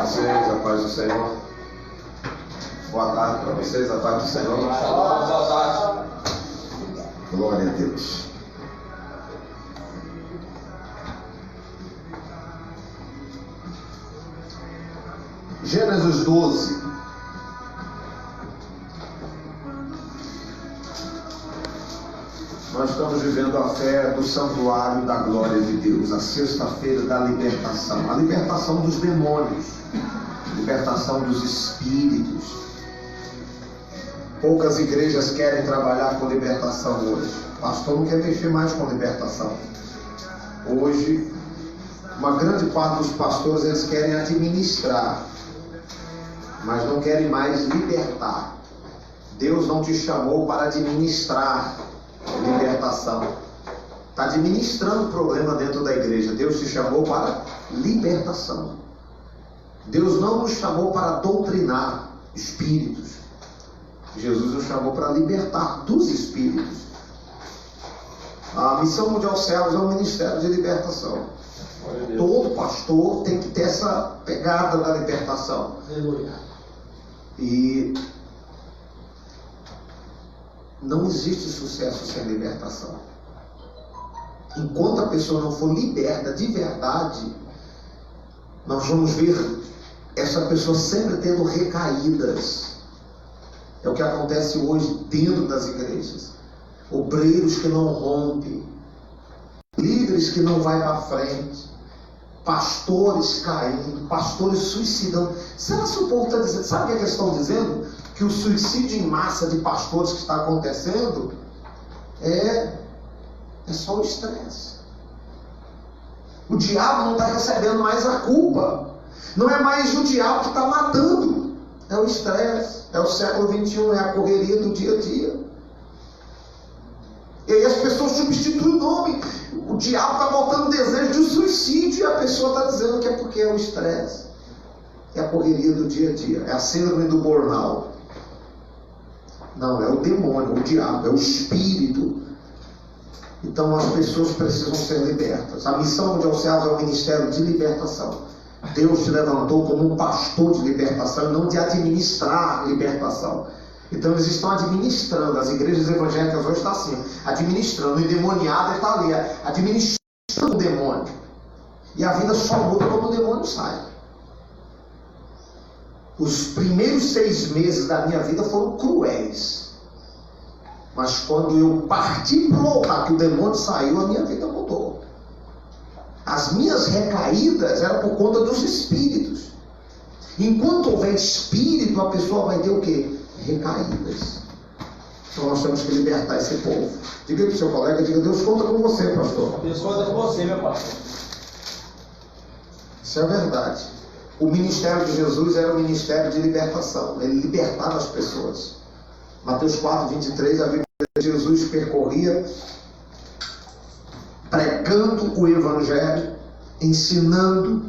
vocês, a paz do Senhor. Boa tarde para vocês, a paz do Senhor. Boa tarde. Glória a Deus. Gênesis 12. Nós estamos vivendo a fé do santuário da glória de Deus, a sexta-feira da libertação, a libertação dos demônios, a libertação dos espíritos. Poucas igrejas querem trabalhar com libertação hoje. O pastor não quer mexer mais com libertação. Hoje, uma grande parte dos pastores, eles querem administrar, mas não querem mais libertar. Deus não te chamou para administrar libertação. Está administrando o problema dentro da igreja. Deus te chamou para libertação. Deus não nos chamou para doutrinar espíritos. Jesus nos chamou para libertar dos espíritos. A Missão Mundial Céus é um ministério de libertação. Todo pastor tem que ter essa pegada da libertação. E não existe sucesso sem libertação. Enquanto a pessoa não for liberta de verdade, nós vamos ver essa pessoa sempre tendo recaídas. É o que acontece hoje dentro das igrejas. Obreiros que não rompem, líderes que não vai para frente, pastores caindo, pastores suicidando. Será que o povo está dizendo? Sabe o que eles estão dizendo? Que o suicídio em massa de pastores que está acontecendo é só o estresse. O diabo não está recebendo mais a culpa. Não é mais o diabo que está matando. É o estresse. É o século XXI. É a correria do dia a dia. E aí as pessoas substituem o nome. O diabo está botando desejo de suicídio e a pessoa está dizendo que é porque é o estresse. É a correria do dia a dia. É a síndrome do burnout. Não, é o demônio, o diabo, é o espírito. Então as pessoas precisam ser libertas. A Missão Mundial Céus é um ministério de libertação. Deus te levantou como um pastor de libertação e não de administrar libertação. Então eles estão administrando. As igrejas evangélicas hoje estão assim, administrando. O endemoniado está ali, administrando o demônio. E a vida só muda quando o demônio sai. Os primeiros 6 meses da minha vida foram cruéis. Mas quando eu parti para o altar, que o demônio saiu, a minha vida mudou. As minhas recaídas eram por conta dos espíritos. Enquanto houver espírito, a pessoa vai ter o quê? Recaídas. Então nós temos que libertar esse povo. Diga para o seu colega, diga: Deus conta com você, pastor. Deus conta com você, meu pastor. Isso é verdade. O ministério de Jesus era um ministério de libertação. Ele libertava as pessoas. Mateus 4, 23, a Bíblia diz que Jesus percorria pregando o evangelho, ensinando,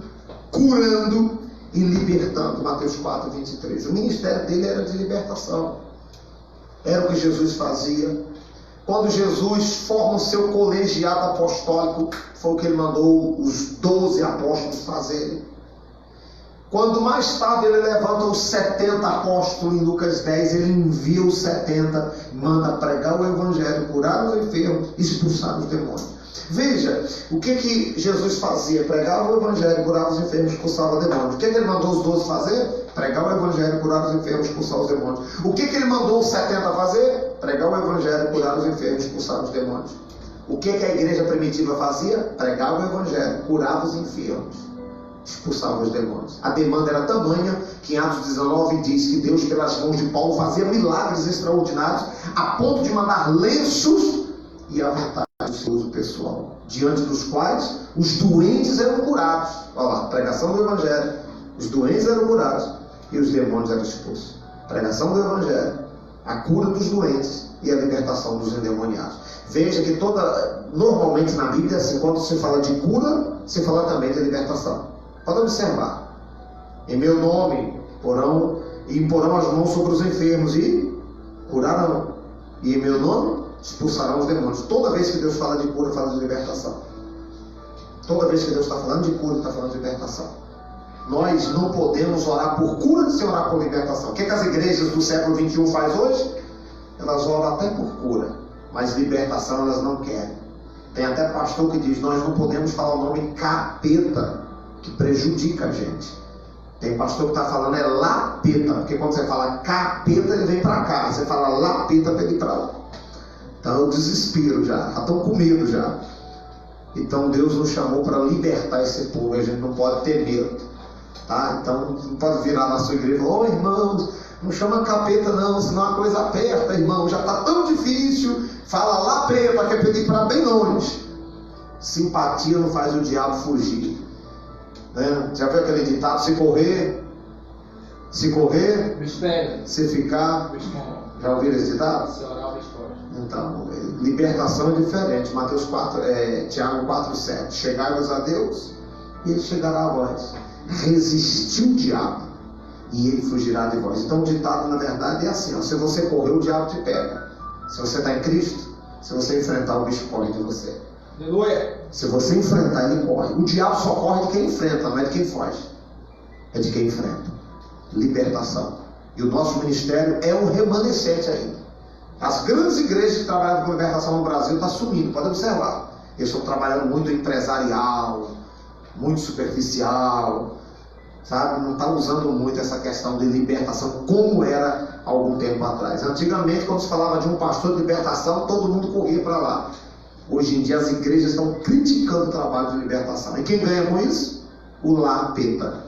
curando e libertando. Mateus 4, 23. O ministério dele era de libertação. Era o que Jesus fazia. Quando Jesus forma o seu colegiado apostólico, foi o que ele mandou os 12 apóstolos fazerem. Quando mais tarde ele levanta os 70 apóstolos em Lucas 10, ele envia os 70, manda pregar o evangelho, curar os enfermos, expulsar os demônios. Veja, o que Jesus fazia? Pregava o evangelho, curava os enfermos, expulsava os demônios. O que ele mandou os 12 fazer? Pregar o evangelho, curar os enfermos, expulsar os demônios. O que ele mandou os 70 fazer? Pregar o evangelho, curar os enfermos, expulsar os demônios. O que a igreja primitiva fazia? Pregava o evangelho, curava os enfermos, expulsava os demônios. A demanda era tamanha que em Atos 19 diz que Deus, pelas mãos de Paulo, fazia milagres extraordinários a ponto de mandar lenços e aumentar o seu uso pessoal, diante dos quais os doentes eram curados. Olha lá, pregação do evangelho, os doentes eram curados e os demônios eram expulsos. Pregação do evangelho, a cura dos doentes e a libertação dos endemoniados. Veja que normalmente na Bíblia, assim, quando se fala de cura, se fala também de libertação. Pode observar. Em meu nome imporão as mãos sobre os enfermos e curarão. E em meu nome expulsarão os demônios. Toda vez que Deus fala de cura, fala de libertação. Toda vez que Deus está falando de cura, está falando de libertação. Nós não podemos orar por cura sem orar por libertação. O que as igrejas do século XXI faz hoje? Elas oram até por cura, mas libertação elas não querem. Tem até pastor que diz: nós não podemos falar o nome capeta, que prejudica a gente. Tem pastor que está falando é lapeta, porque quando você fala capeta ele vem para cá, você fala lapeta para ele ir para lá. Então eu desespero já estão com medo já. Então Deus nos chamou para libertar esse povo, a gente não pode ter medo, tá? Então não pode virar na sua igreja e falar: ô irmãos, não chama capeta não, senão a coisa aperta, irmão, já está tão difícil. Fala lapeta, que é para ele ir para bem longe. Simpatia não faz o diabo fugir, né? Já viu aquele ditado: se correr, se ficar. Já ouviram esse ditado? Então, libertação é diferente. Tiago 4,7: chegai-vos a Deus e ele chegará a vós. Resistiu o diabo e ele fugirá de vós. Então o ditado na verdade é assim: ó, se você correr, o diabo te pega. Se você está em Cristo, se você enfrentar, o bicho corre de você. Aleluia. Se você enfrentar, ele corre. O diabo só corre de quem enfrenta, não é de quem foge. É de quem enfrenta. Libertação. E o nosso ministério é um remanescente ainda. As grandes igrejas que trabalham com libertação no Brasil estão sumindo, pode observar. Eles estão trabalhando muito empresarial, muito superficial, sabe? Não está usando muito essa questão de libertação como era há algum tempo atrás. Antigamente, quando se falava de um pastor de libertação, todo mundo corria para lá. Hoje em dia as igrejas estão criticando o trabalho de libertação. E quem ganha com isso? O lapeta.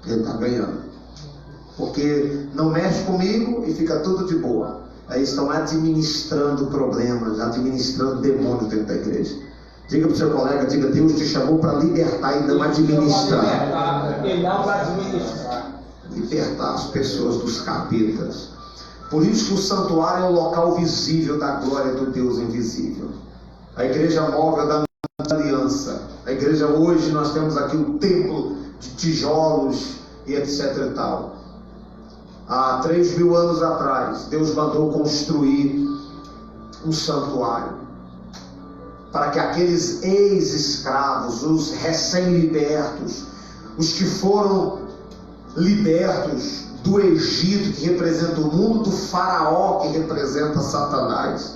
Ele está ganhando. Porque não mexe comigo e fica tudo de boa. Aí estão administrando problemas, administrando demônios dentro da igreja. Diga para o seu colega, diga: Deus te chamou para libertar e não administrar. Libertar as pessoas dos capetas. Por isso que o santuário é o local visível da glória do Deus invisível. A igreja móvel da aliança. A igreja hoje, nós temos aqui o templo de tijolos e etc e tal. Há 3.000 anos atrás, Deus mandou construir um santuário para que aqueles ex-escravos, os recém-libertos, os que foram libertos do Egito, que representa o mundo, do faraó, que representa Satanás,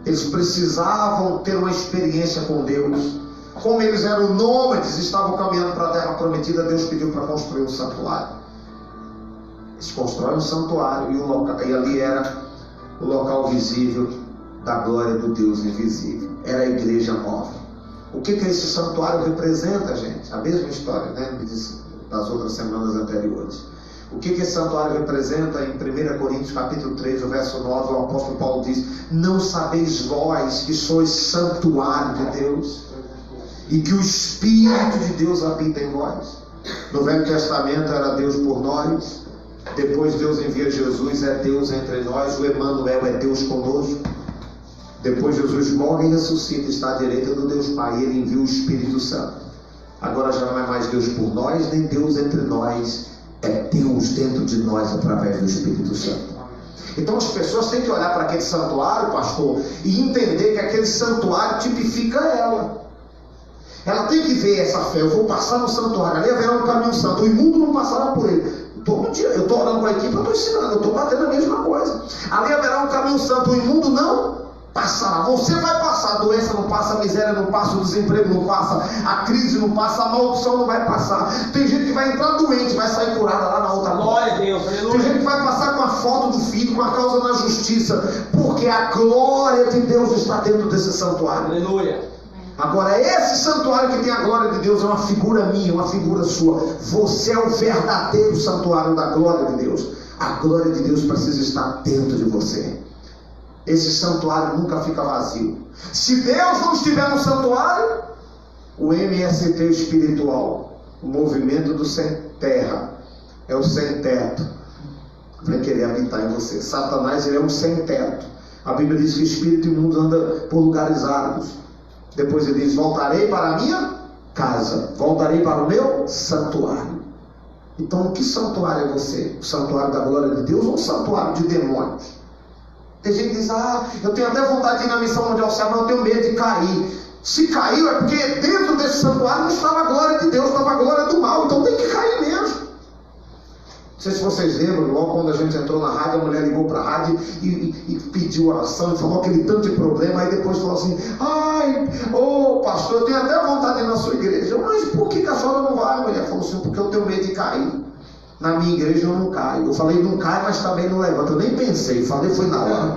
eles precisavam ter uma experiência com Deus. Como eles eram nômades, estavam caminhando para a terra prometida, Deus pediu para construir um santuário. Eles constroem um santuário e ali era o local visível da glória do Deus invisível. Era a igreja nova. O que esse santuário representa, gente? A mesma história, né, das outras semanas anteriores. O que esse santuário representa? Em 1 Coríntios capítulo 3, o verso 9, o apóstolo Paulo diz: não sabeis vós que sois santuário de Deus e que o Espírito de Deus habita em vós? No Velho Testamento era Deus por nós. Depois Deus envia Jesus, é Deus entre nós. O Emanuel é Deus conosco. Depois Jesus morre e ressuscita, está à direita do Deus Pai, e Ele envia o Espírito Santo. Agora já não é mais Deus por nós, nem Deus entre nós. É Deus dentro de nós através do Espírito Santo. Então as pessoas têm que olhar para aquele santuário, pastor, e entender que aquele santuário tipifica ela. Ela tem que ver essa fé: eu vou passar no santuário, ali haverá um caminho santo, o imundo não passará por ele. Todo dia eu estou orando com a equipe, eu estou ensinando, eu estou batendo a mesma coisa. Ali haverá um caminho santo, o imundo não passará. Você vai passar, a doença não passa, a miséria não passa, o desemprego não passa, a crise não passa, a maldição não vai passar. Tem gente que vai entrar doente, vai sair curada lá na outra. Glória a Deus, aleluia. Tem gente que vai passar com a foto do filho, com a causa na justiça, porque a glória de Deus está dentro desse santuário. Aleluia. Agora, esse santuário que tem a glória de Deus é uma figura minha, uma figura sua. Você é o verdadeiro santuário da glória de Deus. A glória de Deus precisa estar dentro de você. Esse santuário nunca fica vazio. Se Deus não estiver no santuário, o MST espiritual, o movimento do sem terra, é o sem teto, vai querer habitar em você. Satanás, ele é um sem teto. A Bíblia diz que o espírito imundo anda por lugares áridos. Depois ele diz: voltarei para a minha casa, voltarei para o meu santuário. Então, que santuário é você? O santuário da glória de Deus ou o santuário de demônios? Tem gente que diz: eu tenho até vontade de ir na missão mundial, mas eu tenho medo de cair. Se caiu é porque dentro desse santuário não estava a glória de Deus, estava a glória do mal. Então tem que cair mesmo. Não sei se vocês lembram, logo quando a gente entrou na rádio, a mulher ligou para a rádio e pediu oração, e falou aquele tanto de problema, aí depois falou assim: ai, ô pastor, eu tenho até vontade de ir na sua igreja. Mas por que a senhora não vai? A mulher falou assim: porque eu tenho medo de cair. Na minha igreja eu não caio. Eu falei: não cai, mas também não levanta. Eu nem pensei, falei, foi na hora.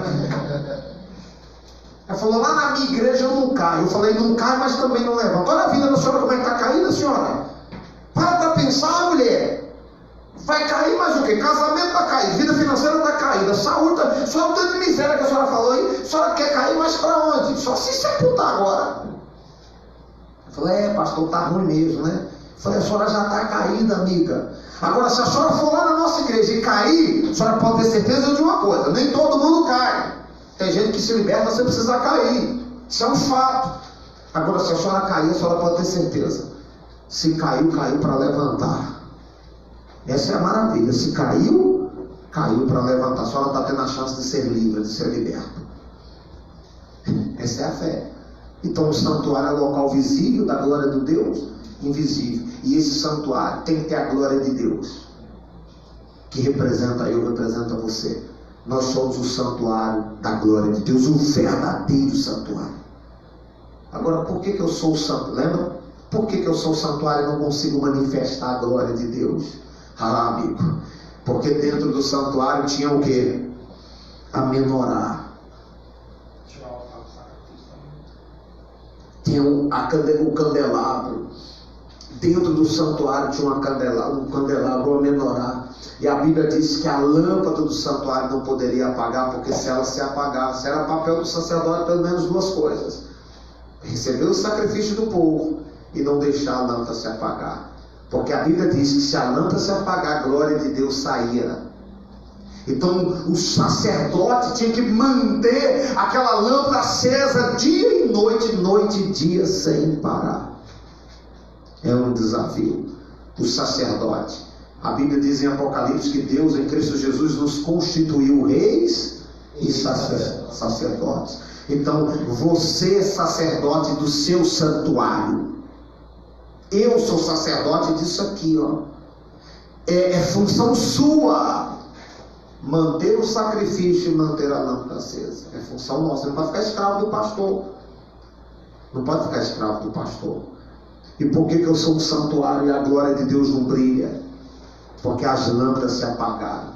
Ela falou: lá na minha igreja eu não caio. Eu falei: não cai, mas também não levanta. Olha a vida da senhora como é que está caída, senhora. Para pensar, mulher. Vai cair mais o quê? Casamento está caído, vida financeira está caída, saúde está... Só o tanto de miséria que a senhora falou aí, a senhora quer cair, mas para onde? Só se sepultar agora. Eu falei: pastor, está ruim mesmo, né? Eu falei: a senhora já está caída, amiga. Agora, se a senhora for lá na nossa igreja e cair, a senhora pode ter certeza de uma coisa: nem todo mundo cai. Tem gente que se liberta sem precisar cair. Isso é um fato. Agora, se a senhora cair, a senhora pode ter certeza: se caiu, caiu para levantar. Essa é a maravilha. Se caiu, caiu para levantar. A senhora está tendo a chance de ser livre, de ser liberta. Essa é a fé. Então o santuário é o local visível da glória de Deus, invisível. E esse santuário tem que ter a glória de Deus, que representa eu, representa você. Nós somos o santuário da glória de Deus, o verdadeiro santuário. Agora, por que eu sou o santuário? Lembra? Por que eu sou o santuário e não consigo manifestar a glória de Deus? Ah, amigo, porque dentro do santuário tinha o que? A menorá. Tinha o candelabro. Dentro do santuário tinha um candelabro, uma menorá. E a Bíblia diz que a lâmpada do santuário não poderia apagar, porque se ela se apagasse, era papel do sacerdote pelo menos duas coisas: receber o sacrifício do povo e não deixar a lâmpada se apagar. Porque a Bíblia diz que se a lâmpada se apagar, a glória de Deus saía. Então o sacerdote tinha que manter aquela lâmpada acesa dia e noite, noite e dia, sem parar. É um desafio. O sacerdote. A Bíblia diz em Apocalipse que Deus em Cristo Jesus nos constituiu reis e sacerdotes. Então você é sacerdote do seu santuário. Eu sou sacerdote disso aqui, ó. É função sua manter o sacrifício e manter a lâmpada acesa. É função nossa. Não pode ficar escravo do pastor. Não pode ficar escravo do pastor. E por que eu sou um santuário e a glória de Deus não brilha? Porque as lâmpadas se apagaram.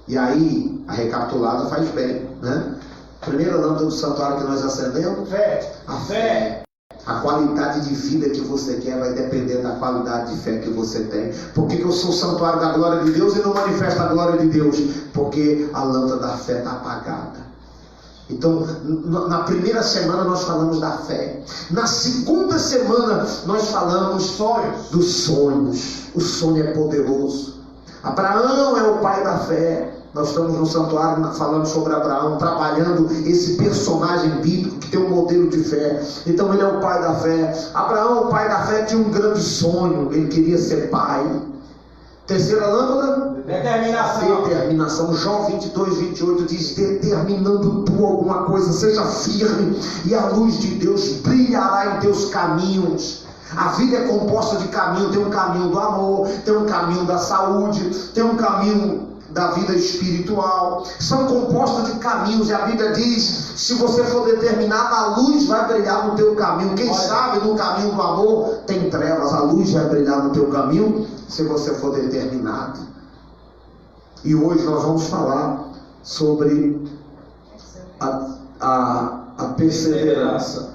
E aí, a recapitulada faz bem, né? Primeira lâmpada do santuário que nós acendemos? Fé. A fé. A qualidade de vida que você quer vai depender da qualidade de fé que você tem. Por que eu sou o santuário da glória de Deus e não manifesto a glória de Deus? Porque a lâmpada da fé está apagada. Então, na primeira semana nós falamos da fé. Na segunda semana nós falamos dos sonhos. O sonho é poderoso. Abraão é o pai da fé. Nós estamos no santuário falando sobre Abraão, trabalhando esse personagem bíblico que tem um modelo de fé. Então ele é o pai da fé. Abraão, o pai da fé, tinha um grande sonho. Ele queria ser pai. Terceira lâmpada? Determinação. Jó 22, 28 diz: determinando tu alguma coisa, seja firme, e a luz de Deus brilhará em teus caminhos. A vida é composta de caminho. Tem um caminho do amor, tem um caminho da saúde, tem um caminho da vida espiritual. São compostas de caminhos. E a Bíblia diz: se você for determinado, a luz vai brilhar no teu caminho. Quem sabe no caminho do amor tem trevas. A luz vai brilhar no teu caminho se você for determinado. E hoje nós vamos falar sobre a perseverança.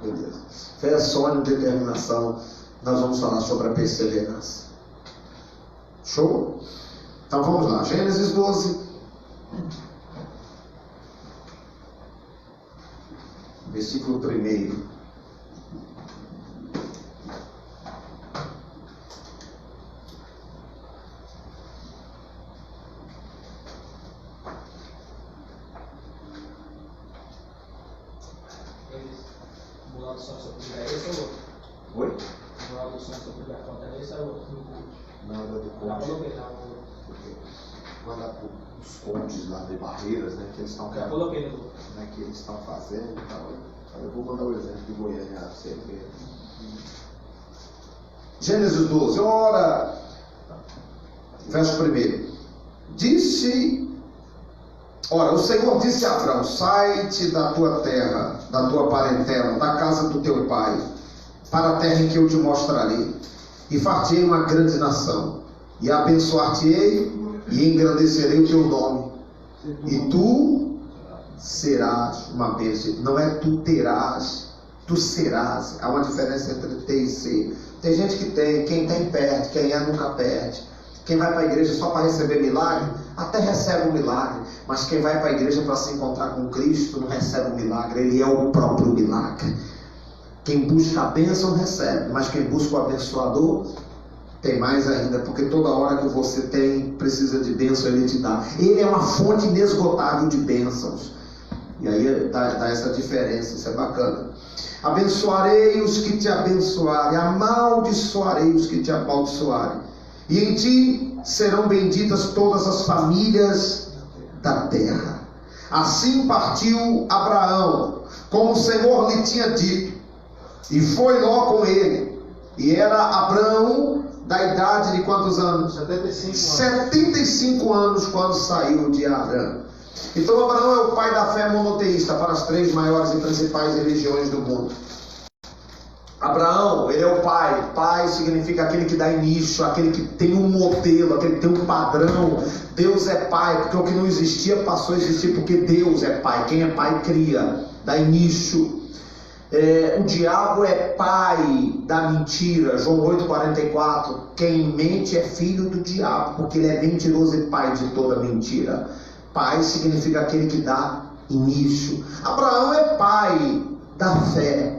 Beleza. Fé, sonho, determinação. Nós vamos falar sobre a perseverança. Show? Então vamos lá. Gênesis 12. Versículo 1. Oi? Nada do corte. Manda tudo. os condes lá de Barreiras, né, que eles estão que eles estão fazendo e tal. Eu vou mandar o exemplo de Goiânia para você ver. Gênesis 12, ora, verso 1. Ora, o Senhor disse a Abraão: sai-te da tua terra, da tua parentela, da casa do teu pai, para a terra em que eu te mostrarei, e far-te-ei uma grande nação, e abençoar-te-ei, e engrandecerei o teu nome, e tu serás uma bênção. Não é tu terás, tu serás. Há uma diferença entre ter e ser. Tem gente que tem, quem tem perde, quem é nunca perde. Quem vai para a igreja só para receber milagre, até recebe um milagre. Mas quem vai para a igreja para se encontrar com Cristo não recebe um milagre, ele é o próprio milagre. Quem busca a bênção recebe, mas quem busca o abençoador tem mais ainda, porque toda hora que você precisa de bênção, ele te dá. Ele é uma fonte inesgotável de bênçãos. E aí dá essa diferença, isso é bacana. Abençoarei os que te abençoarem, amaldiçoarei os que te amaldiçoarem, e em ti serão benditas todas as famílias da terra. Assim partiu Abraão, como o Senhor lhe tinha dito, e foi Ló com ele. E era Abraão da idade de quantos anos? 75 anos quando saiu de Harã. Então Abraão é o pai da fé monoteísta para as 3 maiores e principais religiões do mundo. Abraão, ele é o pai. Pai significa aquele que dá início, aquele que tem um modelo, aquele que tem um padrão. Deus é pai, porque o que não existia passou a existir, porque Deus é pai. Quem é pai cria, dá início. O diabo é pai da mentira. João 8,44. Quem mente é filho do diabo, porque ele é mentiroso e pai de toda mentira. Pai significa aquele que dá início. Abraão é pai da fé.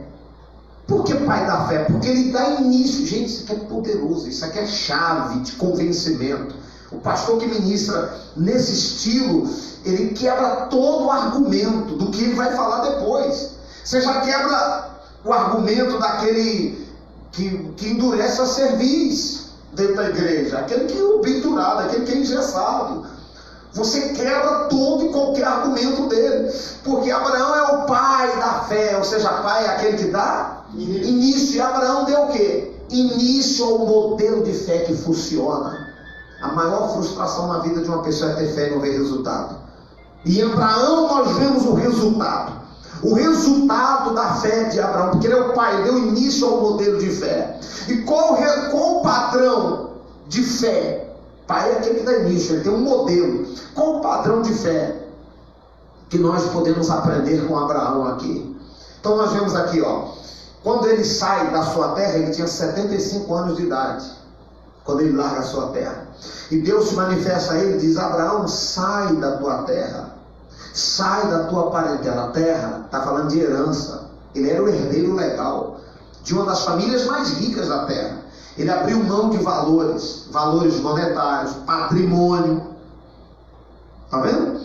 Por que pai da fé? Porque ele dá início. Gente, isso aqui é poderoso, isso aqui é chave de convencimento. O pastor que ministra nesse estilo, ele quebra todo o argumento do que ele vai falar depois. Você já quebra o argumento daquele que endurece a cerviz dentro da igreja, aquele que é obturado, aquele que é engessado. Você quebra todo e qualquer argumento dele, porque Abraão é o pai da fé, ou seja, pai é aquele que dá início. E Abraão deu o quê? Início ao modelo de fé que funciona. A maior frustração na vida de uma pessoa é ter fé e não ver resultado. E em Abraão nós vemos o resultado. O resultado da fé de Abraão, porque ele é o pai, ele deu início ao modelo de fé. E qual o padrão de fé? Pai é aquele que dá início, ele tem um modelo. Qual o padrão de fé que nós podemos aprender com Abraão aqui? Então nós vemos aqui, quando ele sai da sua terra, ele tinha 75 anos de idade, quando ele larga a sua terra. E Deus se manifesta a ele e diz: Abraão, sai da tua terra, sai da tua parentela. A terra está falando de herança. Ele era o herdeiro legal de uma das famílias mais ricas da terra. Ele abriu mão de valores monetários, patrimônio. Está vendo?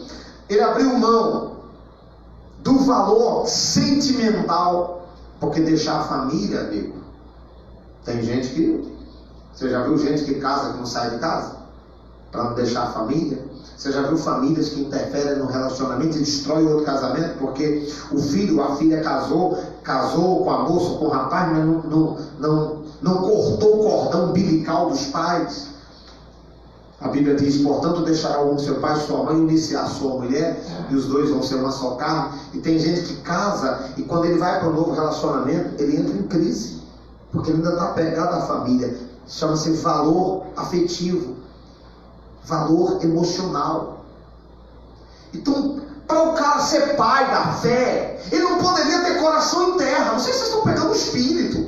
Ele abriu mão do valor sentimental, porque deixar a família, amigo, tem gente que... Você já viu gente que casa que não sai de casa? Para não deixar a família? Você já viu famílias que interferem no relacionamento e destroem outro casamento? Porque o filho, a filha casou com a moça, com o rapaz, mas não cortou o cordão umbilical dos pais. A Bíblia diz: portanto deixará o homem seu pai e sua mãe, unir-se-á a sua mulher, e os dois vão ser uma só carne. E tem gente que casa, e quando ele vai para um novo relacionamento, ele entra em crise, porque ele ainda está apegado à família. Chama-se valor afetivo, valor emocional. Então, para o cara ser pai da fé, ele não poderia ter coração em terra. Não sei se vocês estão pegando o espírito,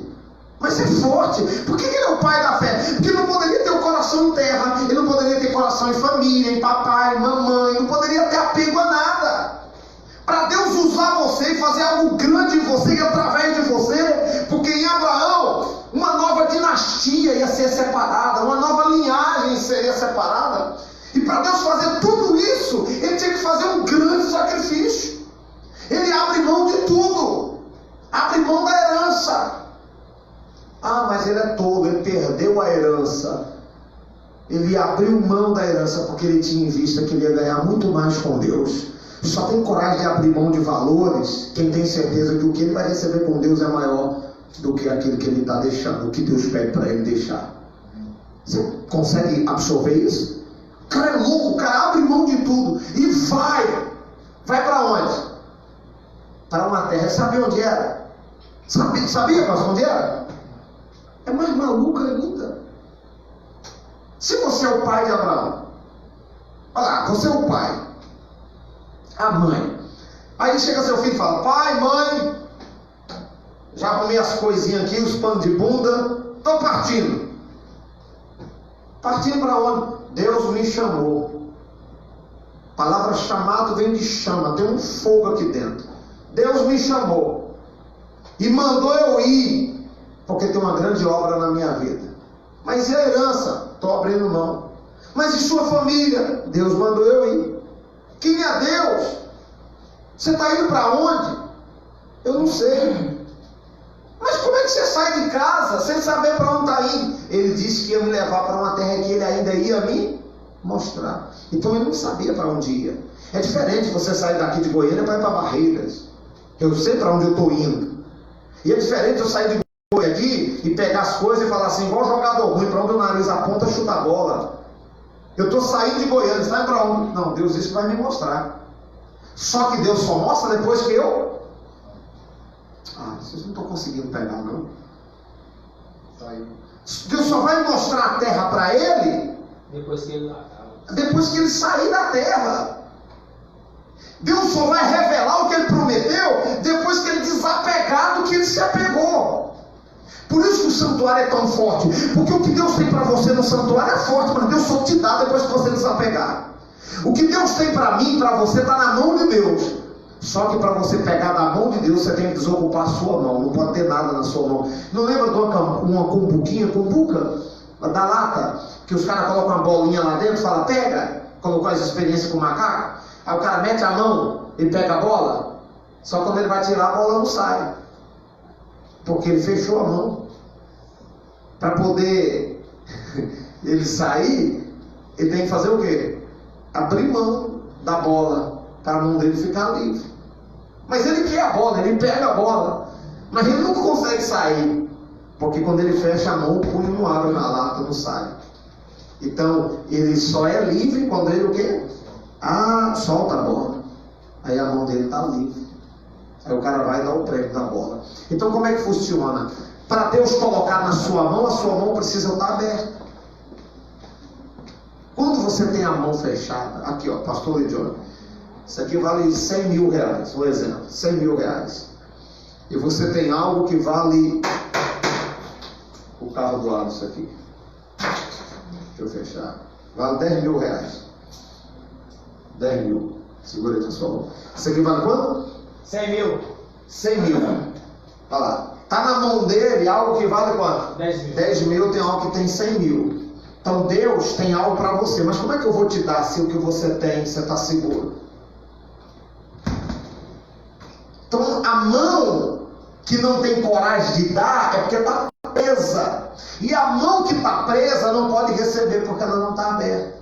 mas é forte. Por que ele é o pai da fé? Porque ele não poderia ter o coração em terra, ele não poderia ter coração em família, em papai, em mamãe, não poderia ter apego a nada. Para Deus usar você e fazer algo grande em você e através de você, porque em Abraão uma nova dinastia ia ser separada, uma nova linhagem seria separada. E para Deus fazer tudo isso, ele tinha que fazer um grande sacrifício. Ele abre mão de tudo, abre mão da herança. Ah, mas ele é tolo, ele perdeu a herança. Ele abriu mão da herança porque ele tinha em vista que ele ia ganhar muito mais com Deus. Só tem coragem de abrir mão de valores quem tem certeza que o que ele vai receber com Deus é maior do que aquilo que ele está deixando, o que Deus pede para ele deixar. Você consegue absorver isso? O cara é louco, o cara abre mão de tudo e vai. Vai para onde? Para uma terra. Sabia onde era? Sabia, pastor, onde era? É mais maluca ainda. Se você é o pai de Abraão, olha lá, você é o pai, a mãe. Aí chega seu filho e fala: pai, mãe, já arrumei as coisinhas aqui, os panos de bunda, estou partindo. Partindo para onde? Deus me chamou. A palavra chamado vem de chama, tem um fogo aqui dentro. Deus me chamou e mandou eu ir, porque tem uma grande obra na minha vida. Mas e a herança? Estou abrindo mão. Mas e sua família? Deus mandou eu ir. Quem é Deus? Você está indo para onde? Eu não sei. Mas como é que você sai de casa sem saber para onde está indo? Ele disse que ia me levar para uma terra que ele ainda ia me mostrar. Então ele não sabia para onde ia. É diferente você sair daqui de Goiânia para ir para Barreiras. Eu sei para onde eu estou indo. E é diferente eu sair de Goiânia aqui e pegar as coisas e falar assim, igual jogador ruim, para onde o nariz aponta, chuta a bola. Eu estou saindo de Goiânia, sai para onde? Não, Deus disse que vai me mostrar. Só que Deus só mostra depois que eu... vocês não estão conseguindo pegar, não? Deus só vai mostrar a terra para ele depois que ele sair da terra. Deus só vai revelar o que ele prometeu depois que ele desapegar do que ele se apegou. Por isso que o santuário é tão forte, porque o que Deus tem para você no santuário é forte, mas Deus só te dá depois que você desapegar. O que Deus tem para mim e para você está na mão de Deus. Só que para você pegar da mão de Deus, você tem que desocupar a sua mão. Não pode ter nada na sua mão. Não lembra de uma cumbuca da lata? Que os caras colocam uma bolinha lá dentro e falam, pega. Colocou as experiências com o macaco. Aí o cara mete a mão e pega a bola. Só quando ele vai tirar, a bola não sai. Porque ele fechou a mão. Para poder ele sair, ele tem que fazer o quê? Abrir mão da bola para a mão dele ficar livre. Mas ele quer a bola, ele pega a bola, mas ele não consegue sair, porque quando ele fecha a mão, o punho não abre na lata, não sai. Então ele só é livre quando ele o quê? Solta a bola. Aí a mão dele está livre. Aí o cara vai dar o prêmio da bola. Então como é que funciona? Para Deus colocar na sua mão, a sua mão precisa estar aberta. Quando você tem a mão fechada, aqui ó, pastor Lidione, isso aqui vale 100 mil reais, um exemplo, 100 mil reais. E você tem algo que vale o carro do lado, isso aqui. Deixa eu fechar. Vale 10 mil reais. 10 mil. Segura aí, pessoal. Isso aqui vale quanto? 100 mil. 100 mil. Olha lá. Está na mão dele algo que vale quanto? 10 mil. 10 mil tem algo que tem 100 mil. Então Deus tem algo para você. Mas como é que eu vou te dar se o que você tem, você está seguro? Então a mão que não tem coragem de dar é porque está presa. E a mão que está presa não pode receber porque ela não está aberta.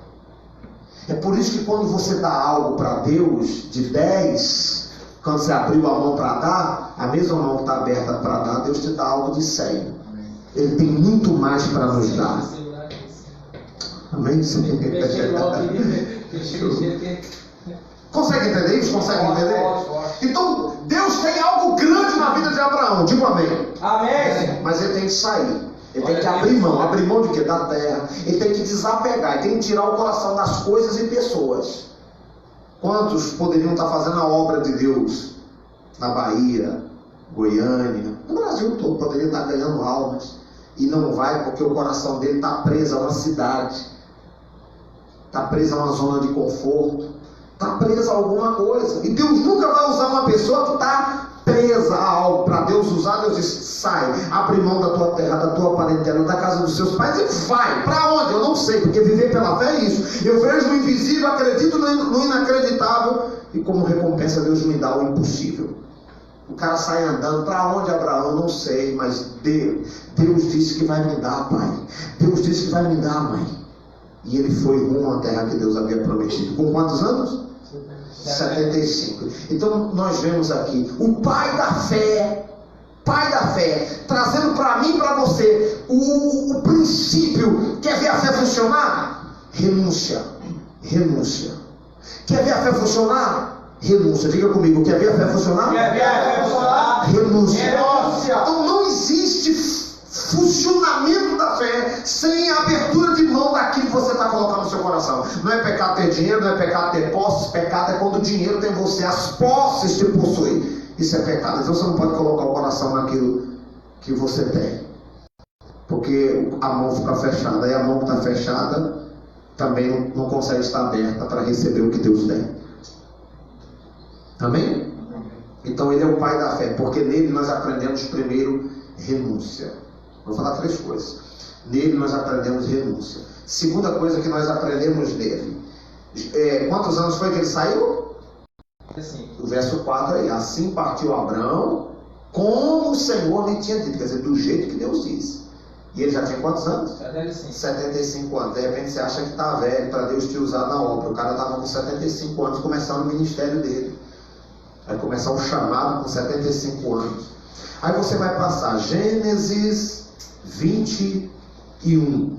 É por isso que quando você dá algo para Deus de 10, quando você abriu a mão para dar, a mesma mão que está aberta para dar, Deus te dá algo de 100. Ele tem muito mais para nos dar. Amém? Consegue entender isso? Consegue entender? Então, Deus tem algo grande na vida de Abraão. Digo amém. Amém. Mas ele tem que sair. Ele tem que abrir mão. Abrir mão de quê? Da terra. Ele tem que desapegar. Ele tem que tirar o coração das coisas e pessoas. Quantos poderiam estar fazendo a obra de Deus na Bahia, Goiânia, no Brasil todo, poderia estar ganhando almas. E não vai porque o coração dele está preso a uma cidade. Está preso a uma zona de conforto. Está preso a alguma coisa. E Deus nunca vai usar uma pessoa que está presa a algo. Para Deus usar, Deus diz, sai, abre mão da tua terra, da tua parentela, da casa dos seus pais e vai. Para onde? Eu não sei, porque viver pela fé é isso. Eu vejo o invisível, acredito no inacreditável e como recompensa Deus me dá o impossível. O cara sai andando, para onde, Abraão? Eu não sei, mas Deus disse que vai me dar, pai. Deus disse que vai me dar, mãe. E ele foi rumo à terra que Deus havia prometido. Com quantos anos? 75. Então nós vemos aqui o pai da fé, trazendo para mim e para você o princípio. Quer ver a fé funcionar? Renúncia. Quer ver a fé funcionar? Renúncia. Diga comigo, quer ver a fé funcionar? Quer ver a fé funcionar? Renúncia. Então não existe funcionamento da fé sem a abertura de mão daquilo que você está colocando no seu coração. Não é pecado ter dinheiro, não é pecado ter posses. Pecado é quando o dinheiro tem você, as posses te possuem. Isso é pecado. Então você não pode colocar o coração naquilo que você tem, porque a mão fica fechada, e a mão que está fechada também não consegue estar aberta para receber o que Deus der. Amém? Então ele é o pai da fé, porque nele nós aprendemos primeiro renúncia. Vou falar 3 coisas. Nele nós aprendemos renúncia. Segunda coisa que nós aprendemos nele, quantos anos foi que ele saiu? O verso 4 aí: assim partiu Abraão, como o Senhor lhe tinha dito, quer dizer, do jeito que Deus disse. E ele já tinha quantos anos? 75 anos. De repente você acha que está velho para Deus te usar na obra. O cara estava com 75 anos começando o ministério dele. Vai começar o chamado com 75 anos. Aí você vai passar Gênesis 21.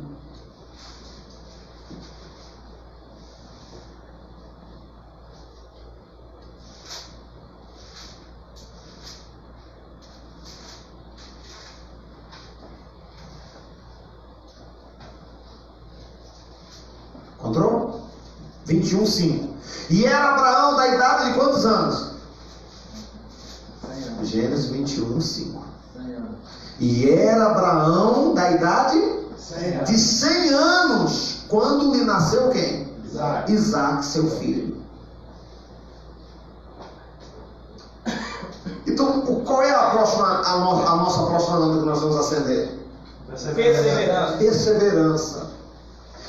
Encontrou? 21:5. E era Abraão da idade de quantos anos? Gênesis 21:5. E era Abraão da idade de 100 anos quando lhe nasceu quem? Isaac, seu filho. Então, qual é a nossa próxima lâmpada que nós vamos acender? Perseverança.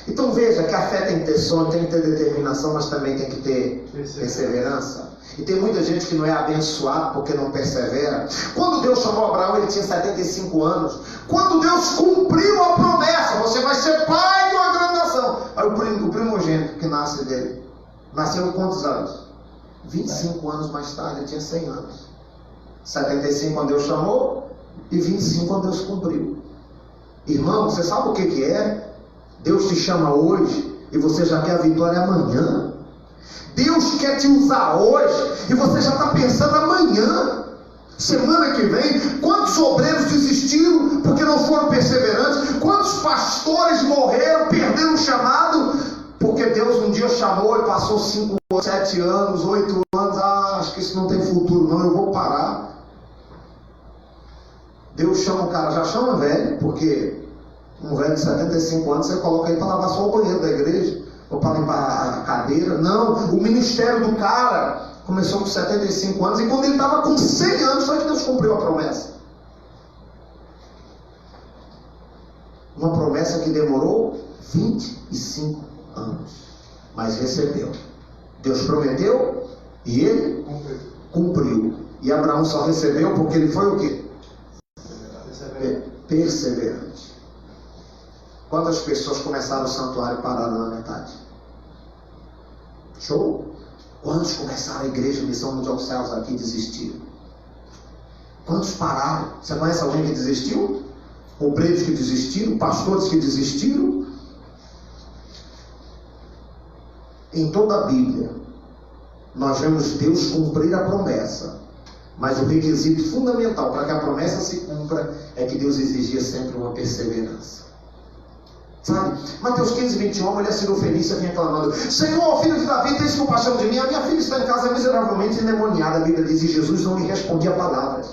Então veja que a fé tem que ter sonho, tem que ter determinação, mas também tem que ter perseverança. E tem muita gente que não é abençoado porque não persevera. Quando Deus chamou Abraão, ele tinha 75 anos. Quando Deus cumpriu a promessa, você vai ser pai de uma grande nação. Aí o primogênito que nasce dele, nasceu com quantos anos? 25 anos mais tarde, ele tinha 100 anos. 75 quando Deus chamou e 25 quando Deus cumpriu. Irmão, você sabe o que é? Deus te chama hoje e você já quer a vitória amanhã. Deus quer te usar hoje e você já está pensando amanhã. Semana que vem, quantos obreiros desistiram porque não foram perseverantes? Quantos pastores morreram, perderam o chamado porque Deus um dia chamou e passou 5, 7 anos, 8 anos. Acho que isso não tem futuro não, eu vou parar. Deus chama o cara, já chama velho, porque um velho de 75 anos, você coloca ele para lavar só o banheiro da igreja, ou para limpar a cadeira. Não, o ministério do cara começou com 75 anos, e quando ele estava com 100 anos, foi que Deus cumpriu a promessa. Uma promessa que demorou 25 anos, mas recebeu. Deus prometeu, e ele cumpriu. E Abraão só recebeu porque ele foi o quê? Perseverante. Quantas pessoas começaram o santuário e pararam na metade? Show? Quantos começaram a igreja, Missão Mundial dos Céus aqui e desistiram? Quantos pararam? Você conhece alguém que desistiu? Obreiros que desistiram? Pastores que desistiram? Em toda a Bíblia, nós vemos Deus cumprir a promessa. Mas o requisito fundamental para que a promessa se cumpra é que Deus exigia sempre uma perseverança. Sabe? Mateus 15:21, a mulher Sirofenícia vinha clamando: Senhor, filho de Davi, tens compaixão de mim, a minha filha está em casa miseravelmente endemoniada. A Bíblia diz, e Jesus não lhe respondia palavras.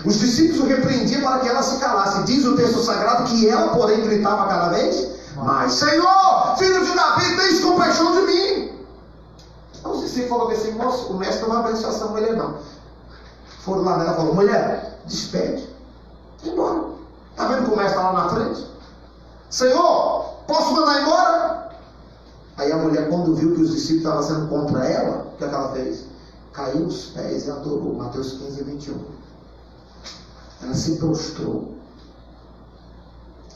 Os discípulos o repreendiam para que ela se calasse. Diz o texto sagrado que ela, porém, gritava cada vez mais: Senhor, filho de Davi, tens compaixão de mim. Então os discípulos falaram assim: moço, o mestre não vai abençoar essa mulher não. Foram lá nela e falaram: mulher, despede, vai embora. Está vendo que o mestre está lá na frente? Senhor, posso mandar embora? Aí a mulher, quando viu que os discípulos estavam sendo contra ela, o que ela fez? Caiu os pés e adorou. Mateus 15:21. Ela se prostrou.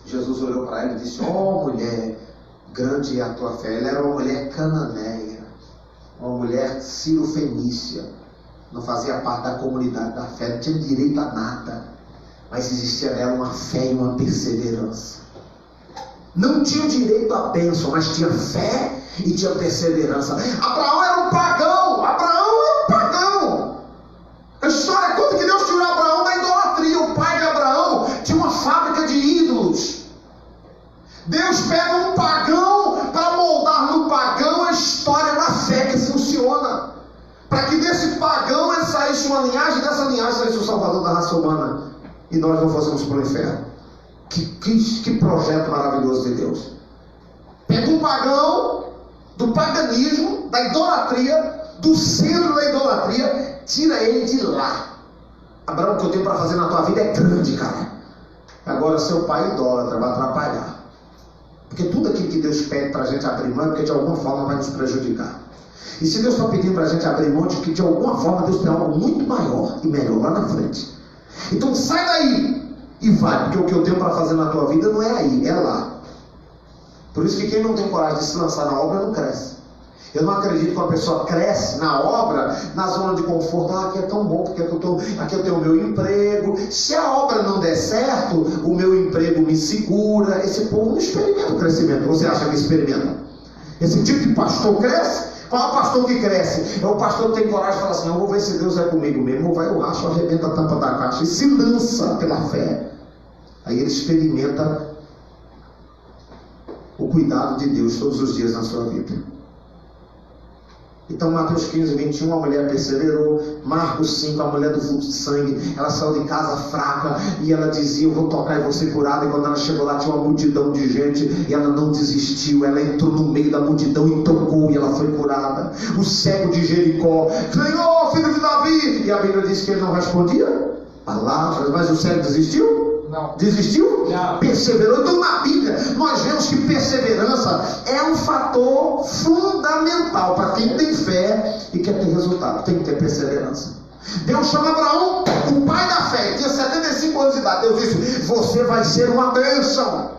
Jesus olhou para ela e disse: mulher, grande é a tua fé. Ela era uma mulher cananeia, uma mulher cirofenícia, não fazia parte da comunidade da fé, não tinha direito a nada, mas existia nela uma fé e uma perseverança. Não tinha direito à bênção, mas tinha fé e tinha perseverança. Abraão era um pagão. A história conta que Deus tirou Abraão da idolatria. O pai de Abraão tinha uma fábrica de ídolos. Deus pega um pagão para moldar no pagão a história da fé que funciona, para que desse pagão ele saísse uma linhagem, dessa linhagem saísse o Salvador da raça humana, e nós não fôssemos para o inferno. Que projeto maravilhoso de Deus. Pega um pagão do paganismo, da idolatria, do centro da idolatria, tira ele de lá. Abraão, o que eu tenho para fazer na tua vida é grande, cara. Agora seu pai idólatra vai atrapalhar, porque tudo aquilo que Deus pede para a gente abrir mão é porque de alguma forma vai nos prejudicar. E se Deus está pedindo para a gente abrir mão, de que de alguma forma Deus tem algo muito maior e melhor lá na frente. Então sai daí e vai, porque o que eu tenho para fazer na tua vida não é aí, é lá. Por isso que quem não tem coragem de se lançar na obra não cresce. Eu não acredito que uma pessoa cresce na obra, na zona de conforto. Aqui é tão bom, porque aqui eu tenho o meu emprego. Se a obra não der certo, o meu emprego me segura. Esse povo não experimenta o crescimento. Você acha que experimenta? Esse tipo de pastor cresce? Qual é o pastor que cresce? É o pastor que tem coragem de falar assim: eu vou ver se Deus é comigo mesmo. Ou vai o racho, arrebenta a tampa da caixa e se lança pela fé. Aí ele experimenta o cuidado de Deus todos os dias na sua vida. Então Mateus 15, 21, a mulher perseverou. Marcos 5, a mulher do fluxo de sangue, ela saiu de casa fraca e ela dizia: eu vou tocar e vou ser curada. E quando ela chegou lá tinha uma multidão de gente e ela não desistiu, ela entrou no meio da multidão e tocou e ela foi curada. O cego de Jericó: Senhor, filho de Davi. E a Bíblia diz que ele não respondia palavras, mas o cego desistiu? Não. Desistiu? Não. Perseverou. Então na Bíblia nós vemos que perseverança é um fator fundamental para quem tem fé e quer ter resultado. Tem que ter perseverança. Deus chama Abraão, o pai da fé, tinha 75 anos de idade. Deus disse: você vai ser uma bênção.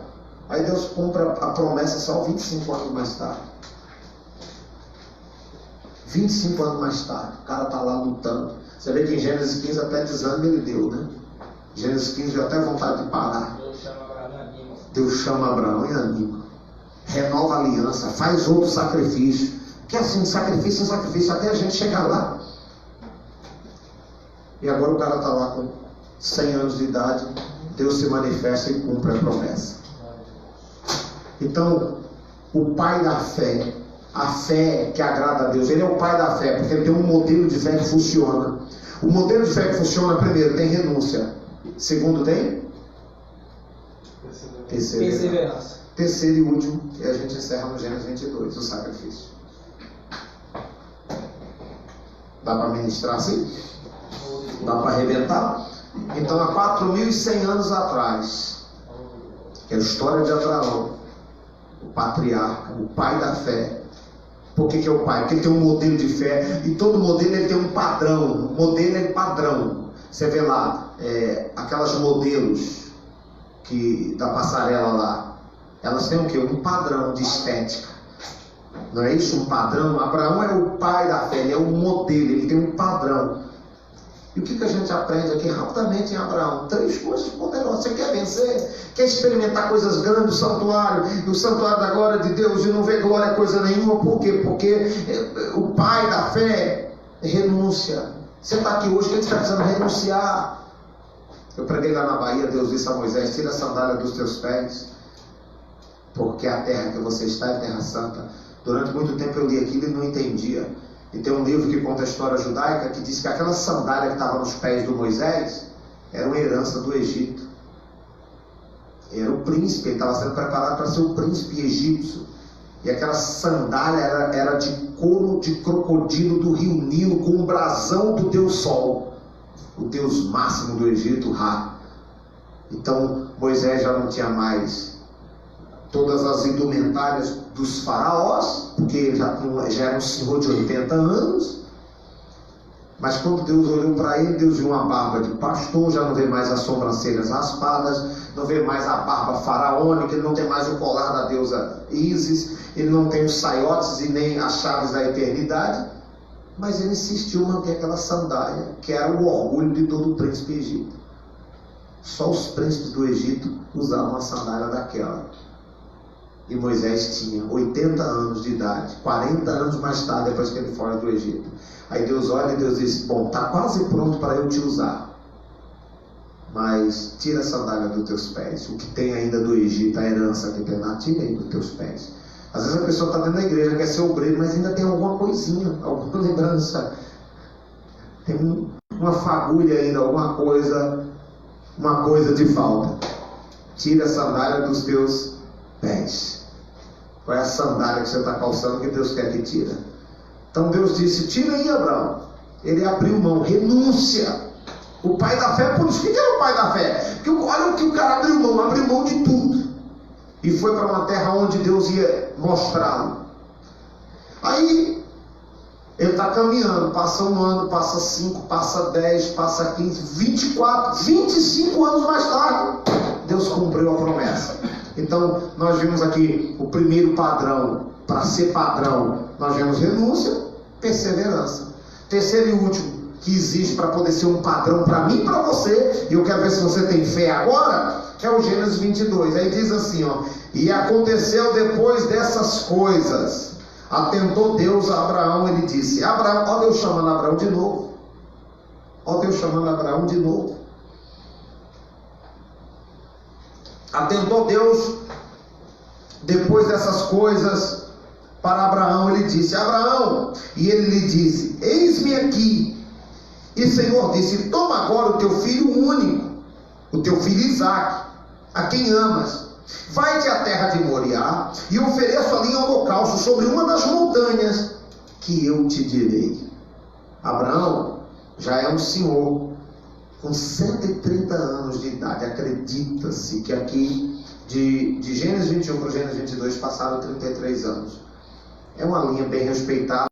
Aí Deus cumpre a promessa só 25 anos mais tarde. 25 anos mais tarde, o cara está lá lutando. Você vê que em Gênesis 15 até desânimo ele deu, né? Gênesis 15 deu até vontade de parar. Deus chama Abraão e anima. Renova a aliança, faz outro sacrifício. Que assim, sacrifício em sacrifício, até a gente chegar lá. E agora o cara está lá com 100 anos de idade. Deus se manifesta e cumpre a promessa. Então, o pai da fé, a fé que agrada a Deus, ele é o pai da fé, porque ele tem um modelo de fé que funciona. O modelo de fé que funciona, primeiro, tem renúncia. Segundo, tem perseverança. Terceiro e último, e a gente encerra no Gênesis 22, o sacrifício. Dá para ministrar assim? Dá para arrebentar? Então, há 4.100 anos atrás, que é a história de Abraão, o patriarca, o pai da fé. Por que é o pai? Porque ele tem um modelo de fé, e todo modelo ele tem um padrão. O modelo é padrão. Você vê lá, aquelas modelos da passarela lá, elas têm o quê? Um padrão de estética. Não é isso? Um padrão. Abraão é o pai da fé, ele é o modelo, ele tem um padrão. E o que a gente aprende aqui rapidamente em Abraão? 3 coisas poderosas. Você quer vencer? Quer experimentar coisas grandes? O santuário da glória de Deus, e não vê glória coisa nenhuma. Por quê? Porque o pai da fé renúncia. Você está aqui hoje, quem está precisando renunciar? Eu preguei lá na Bahia, Deus disse a Moisés: tira a sandália dos teus pés, porque a terra que você está é terra santa. Durante muito tempo eu li aquilo e não entendia. E tem um livro que conta a história judaica, que diz que aquela sandália que estava nos pés do Moisés era uma herança do Egito. Era o príncipe, ele estava sendo preparado para ser o príncipe egípcio. E aquela sandália era de couro de crocodilo do rio Nilo, com o brasão do deus Sol, o deus máximo do Egito, Ra. Então Moisés já não tinha mais todas as indumentárias dos faraós, porque ele já era um senhor de 80 anos. Mas quando Deus olhou para ele, Deus viu uma barba de pastor, já não vê mais as sobrancelhas raspadas, não vê mais a barba faraônica, ele não tem mais o colar da deusa Ísis, ele não tem os saiotes e nem as chaves da eternidade, mas ele insistiu em manter aquela sandália, que era o orgulho de todo o príncipe egípcio. Só os príncipes do Egito usavam uma sandália daquela. E Moisés tinha 80 anos de idade, 40 anos mais tarde, depois que ele foge do Egito. Aí Deus olha e Deus diz: bom, está quase pronto para eu te usar, mas tira a sandália dos teus pés. O que tem ainda do Egito, a herança que tem lá, tira aí dos teus pés. Às vezes a pessoa está dentro da igreja, quer ser obreiro, mas ainda tem alguma coisinha, alguma lembrança, tem uma fagulha ainda, alguma coisa, uma coisa de falta. Tira a sandália dos teus pés. Qual é a sandália que você está calçando que Deus quer que tira? Então Deus disse: tira aí, Abraão. Ele abriu mão, renúncia. O pai da fé, por isso que era o pai da fé, porque olha o que o cara abriu mão de tudo, e foi para uma terra onde Deus ia mostrá-lo. Aí ele está caminhando, passa um ano, passa 5, passa 10, passa 15, 24, 25 anos mais tarde, Deus cumpriu a promessa. Então nós vimos aqui o primeiro padrão. Para ser padrão, nós vemos renúncia, perseverança. Terceiro e último que existe para poder ser um padrão para mim e para você, e eu quero ver se você tem fé agora, é o Gênesis 22. Aí diz assim, ó: e aconteceu depois dessas coisas, atentou Deus a Abraão, ele disse: Abraão, ó Deus chamando Abraão de novo, ó Deus chamando Abraão de novo. Atentou Deus depois dessas coisas para Abraão, ele disse: Abraão, e ele lhe disse: eis-me aqui. E o Senhor disse: toma agora o teu filho único, o teu filho Isaque, a quem amas, vai-te à terra de Moriá, e ofereço ali um holocausto sobre uma das montanhas que eu te direi. Abraão já é um senhor, com 130 anos de idade. Acredita-se que aqui, de Gênesis 21 para Gênesis 22, passaram 33 anos. É uma linha bem respeitada.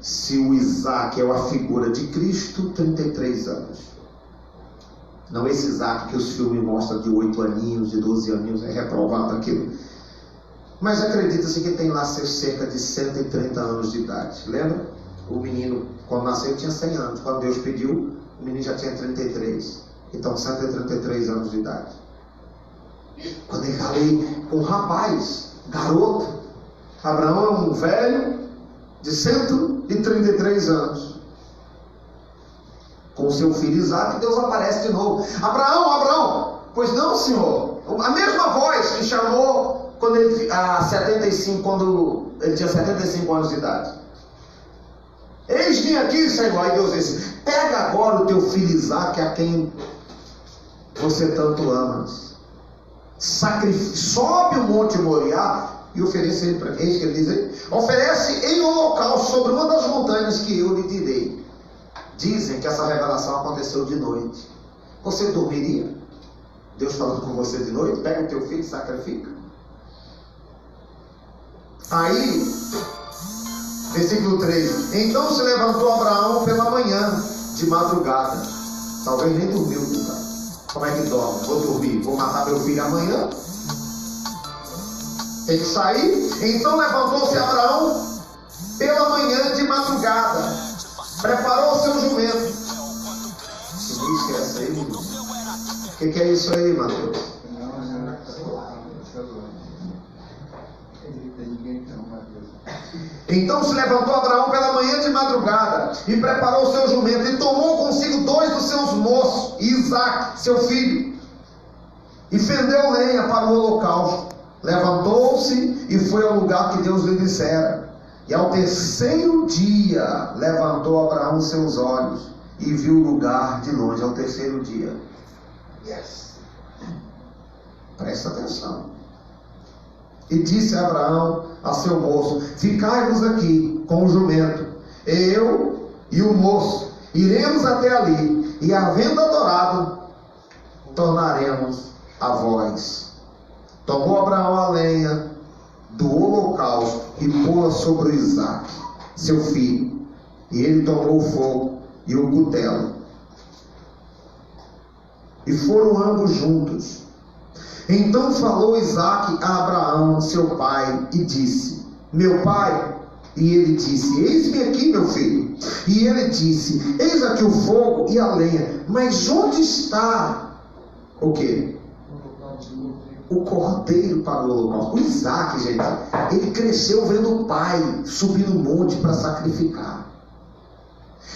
Se o Isaac é a figura de Cristo, 33 anos. Não esse Isaac que os filmes mostram de 8 aninhos, de 12 aninhos, é reprovado aquilo. Mas acredita-se que tem lá cerca de 130 anos de idade. Lembra? O menino, quando nasceu, tinha 100 anos. Quando Deus pediu, o menino já tinha 33. Então, 133 anos de idade. Quando ele falei com um rapaz, garoto, Abraão é um velho de 133 anos. Com seu filho Isaque, Deus aparece de novo. Abraão, Abraão, pois não, Senhor. A mesma voz que chamou quando ele tinha 75 anos de idade. Eis-me aqui, Senhor. Aí Deus disse: pega agora o teu filho Isaque, a quem você tanto amas. Sobe o monte Moriá e oferece ele para mim. Eis que ele diz aí: oferece em holocausto sobre uma das montanhas que eu lhe direi. Dizem que essa revelação aconteceu de noite. Você dormiria? Deus falando com você de noite: pega o teu filho e sacrifica. Aí, versículo 3: então se levantou Abraão pela manhã, de madrugada. Talvez nem dormiu, cara. Como é que dorme? Vou dormir, vou matar meu filho amanhã. Tem que sair. Então levantou-se Abraão pela manhã de madrugada, preparou o seu jumento. Se me esquece aí, menino. O que é isso aí, Mateus? Então se levantou Abraão pela manhã de madrugada e preparou o seu jumento, e tomou consigo 2 dos seus moços e Isaque, seu filho, e fendeu lenha para o holocausto. Levantou-se e foi ao lugar que Deus lhe dissera. E ao terceiro dia levantou Abraão seus olhos e viu o lugar de longe. Ao terceiro dia. Yes. Presta atenção. E disse Abraão a seu moço: ficai-vos aqui com o jumento, eu e o moço iremos até ali, e havendo adorado, tornaremos a vós. Tomou Abraão a lenha do holocausto e pô-la sobre o Isaque, seu filho. E ele tomou o fogo e o cutelo. E foram ambos juntos. Então falou Isaque a Abraão, seu pai, e disse: meu pai. E ele disse: eis-me aqui, meu filho. E ele disse: eis aqui o fogo e a lenha, mas onde está o quê? O cordeiro para o holocausto. O Isaque, gente, ele cresceu vendo o pai subir no monte para sacrificar.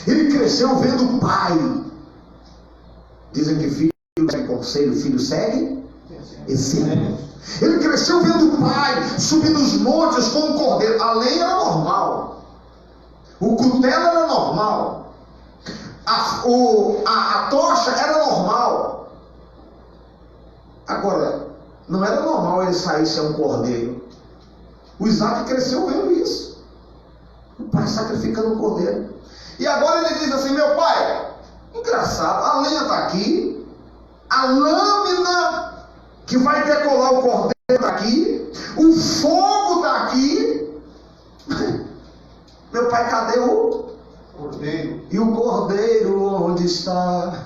Ele cresceu vendo o pai. Dizem que filho segue conselho, filho segue exemplo. Ele cresceu vendo o pai subir nos montes com o cordeiro. A lenha era normal, o cutelo era normal, a tocha era normal. Agora, não era normal ele sair sem um cordeiro. O Isaque cresceu vendo isso, o pai sacrificando o cordeiro. E agora ele diz assim: meu pai, engraçado, a lenha está aqui, a lâmina que vai decolar o cordeiro está aqui, o fogo está aqui. Meu pai, cadê o cordeiro? E o cordeiro onde está?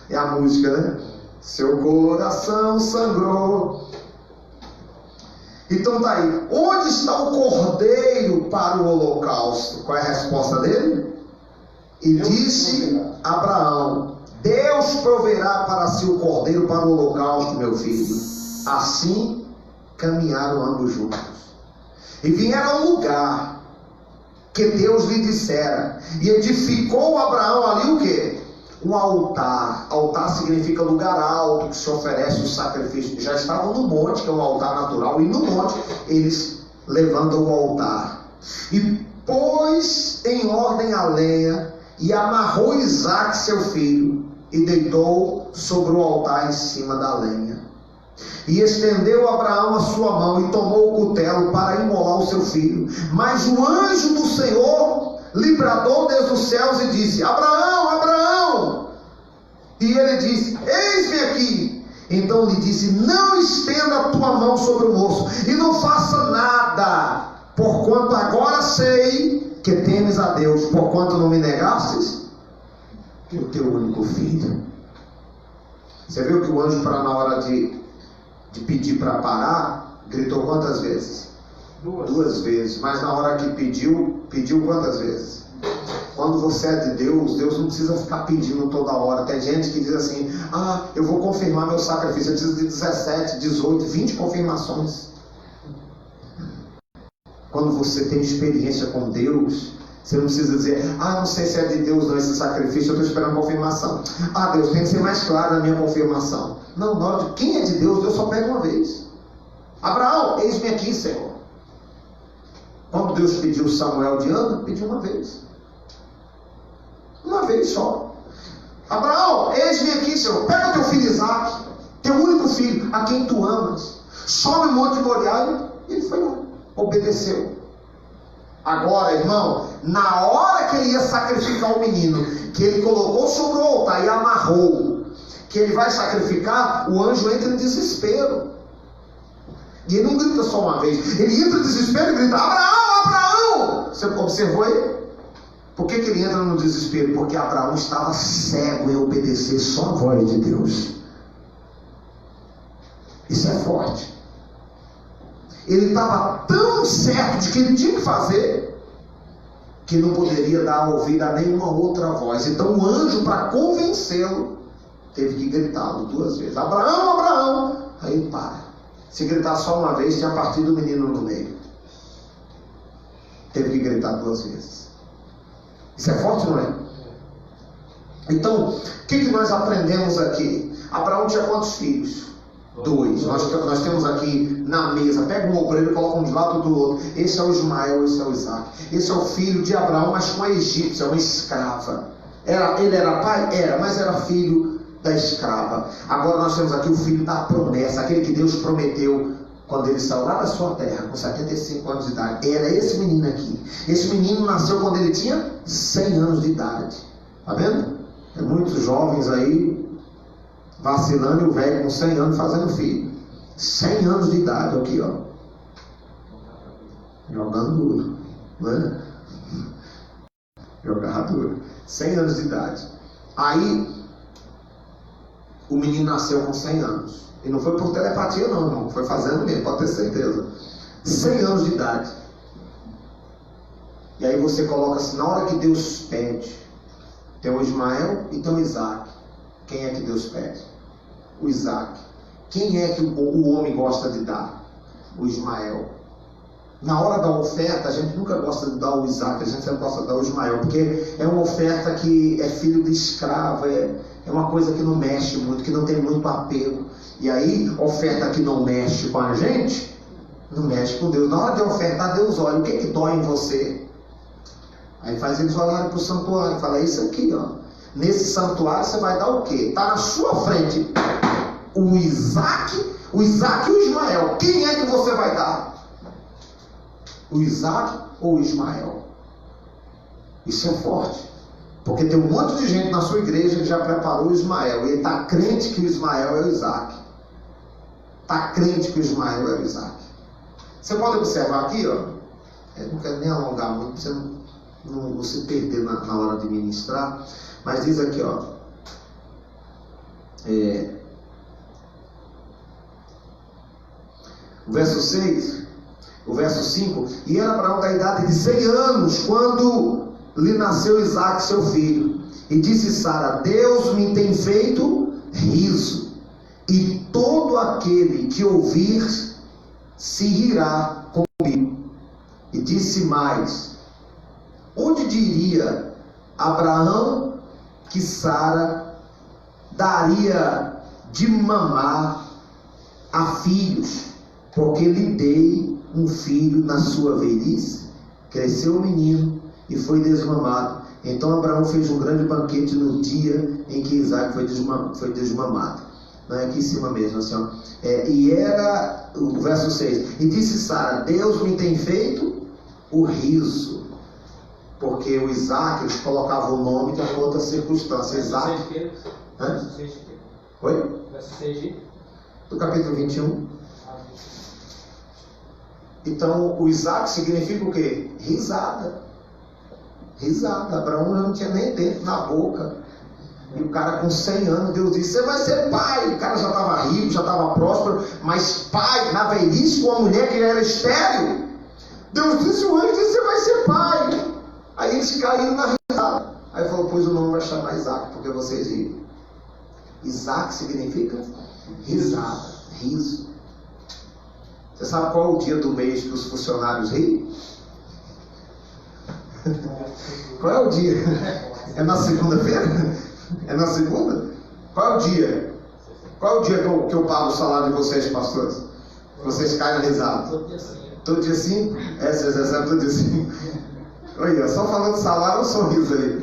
É a música, né? Seu coração sangrou. Então tá aí. Onde está o cordeiro para o holocausto? Qual é a resposta dele? E disse Abraão: Deus proverá para si o cordeiro para o holocausto, meu filho. Assim caminharam ambos juntos. E vieram ao lugar que Deus lhe dissera. E edificou Abraão ali o quê? Um altar. Altar significa lugar alto que se oferece o sacrifício. Já estavam no monte, que é um altar natural, e no monte eles levantam o altar. E pôs em ordem a lenha e amarrou Isaque seu filho e deitou sobre o altar em cima da lenha. E estendeu Abraão a sua mão e tomou o cutelo para imolar o seu filho. Mas o anjo do Senhor lhe bradou desde os céus e disse: Abraão, Abraão! E ele disse: eis-me aqui. Então lhe disse: não estenda a tua mão sobre o moço e não faça nada, porquanto agora sei que temes a Deus, porquanto não me negastes o teu único filho. Você viu que o anjo, para na hora de pedir para parar, gritou quantas vezes? Duas vezes. Mas na hora que pediu quantas vezes? Quando você é de Deus, Deus não precisa ficar pedindo toda hora. Tem gente que diz assim: eu vou confirmar meu sacrifício, eu preciso de 17, 18, 20 confirmações. Quando você tem experiência com Deus, você não precisa dizer: não sei se é de Deus não esse sacrifício, eu estou esperando confirmação. Deus, tem que ser mais claro na minha confirmação. Não, na hora de quem é de Deus, Deus só pega uma vez. Abraão, eis-me aqui, Senhor. Quando Deus pediu Samuel de Ana, pediu uma vez. Uma vez só. Abraão, eis-me aqui, Senhor. Pega teu filho Isaque, teu único filho, a quem tu amas. Sobe o monte Moriá. E ele foi lá, obedeceu. Agora, irmão, na hora que ele ia sacrificar o menino, que ele colocou sobre o altar e amarrou, que ele vai sacrificar, o anjo entra em desespero. E ele não grita só uma vez, ele entra em desespero e grita: Abraão, Abraão! Você observou aí? Por que ele entra no desespero? Porque Abraão estava cego em obedecer só a voz de Deus. Isso é forte. Ele estava tão certo de que ele tinha que fazer, que não poderia dar ouvido a nenhuma outra voz. Então o anjo, para convencê-lo, teve que gritá-lo 2 vezes: Abraão, Abraão! Aí ele para. Se gritar só uma vez, tinha partido o menino no meio. Teve que gritar 2 vezes. Isso é forte, não é? Então, o que nós aprendemos aqui? Abraão tinha quantos filhos? 2. Nós temos aqui na mesa. Pega um obreiro e coloca um de lado do outro. Esse é o Ismael, esse é o Isaque. Esse é o filho de Abraão, mas com a egípcia, uma escrava. Ele era pai? Era, mas era filho da escrava. Agora nós temos aqui o filho da promessa, aquele que Deus prometeu quando ele saiu lá da sua terra, com 75 anos de idade. Era esse menino aqui. Esse menino nasceu quando ele tinha 100 anos de idade. Está vendo? Tem muitos jovens aí vacilando, e o velho com 100 anos fazendo filho. 100 anos de idade, aqui, ó. Jogando duro, né? Jogava duro. 100 anos de idade. Aí, o menino nasceu com 100 anos. E não foi por telepatia não, irmão. Foi fazendo mesmo, pode ter certeza. 100 anos de idade. E aí você coloca assim, na hora que Deus pede, tem o Ismael e tem o Isaac. Quem é que Deus pede? O Isaac. Quem é que o homem gosta de dar? O Ismael. Na hora da oferta, a gente nunca gosta de dar o Isaac, a gente sempre gosta de dar o Ismael, porque é uma oferta que é filho de escravo, é uma coisa que não mexe muito, que não tem muito apego. E aí, oferta que não mexe com a gente, não mexe com Deus. Na hora de ofertar, Deus olha, o que que dói em você? Aí faz eles olharem para o santuário, fala, é isso aqui, ó. Nesse santuário você vai dar o quê? Está na sua frente o Isaac e o Ismael. Quem é que você vai dar? O Isaac ou o Ismael? Isso é forte. Porque tem um monte de gente na sua igreja que já preparou o Ismael. E ele está crente que o Ismael é o Isaac. Está crente que o Ismael é o Isaac. Você pode observar aqui, ó. Eu não quero nem alongar muito, para você não se perder na hora de ministrar. Mas diz aqui, ó. O verso 6. O verso 5, e era Abraão da idade de 100 anos, quando lhe nasceu Isaac, seu filho. E disse Sara, Deus me tem feito riso, e todo aquele que ouvir se rirá comigo. E disse mais, onde diria Abraão que Sara daria de mamar a filhos, porque lhe dei um filho na sua velhice? Cresceu o menino e foi desmamado. Então Abraão fez um grande banquete no dia em que Isaac foi desmamado. Não é aqui em cima mesmo, assim, ó. E era o verso 6. E disse Sara, Deus me tem feito o riso. Porque o Isaac, eles colocavam o nome de uma outra circunstância. Isaac. Oi? Verso 6 do capítulo 21. Então, o Isaac significa o quê? Risada. Risada. Abraão não tinha nem dentro na boca. E o cara com 100 anos, Deus disse, você vai ser pai. O cara já estava rico, já estava próspero, mas pai, na velhice, com uma mulher que já era estéril. Deus disse, o anjo disse, você vai ser pai. Aí eles caíram na risada. Aí falou, pois o nome vai chamar Isaac, porque vocês riram. Isaac significa risada, riso. Você sabe qual é o dia do mês que os funcionários riem? Qual é o dia? É na segunda-feira? É na segunda? Qual é o dia? Qual é o dia que eu pago o salário de vocês, pastores? Vocês caem na risada. Todo dia 5. Todo dia 5? Vocês recebem todo dia 5. Olha, só falando de salário, um sorriso aí.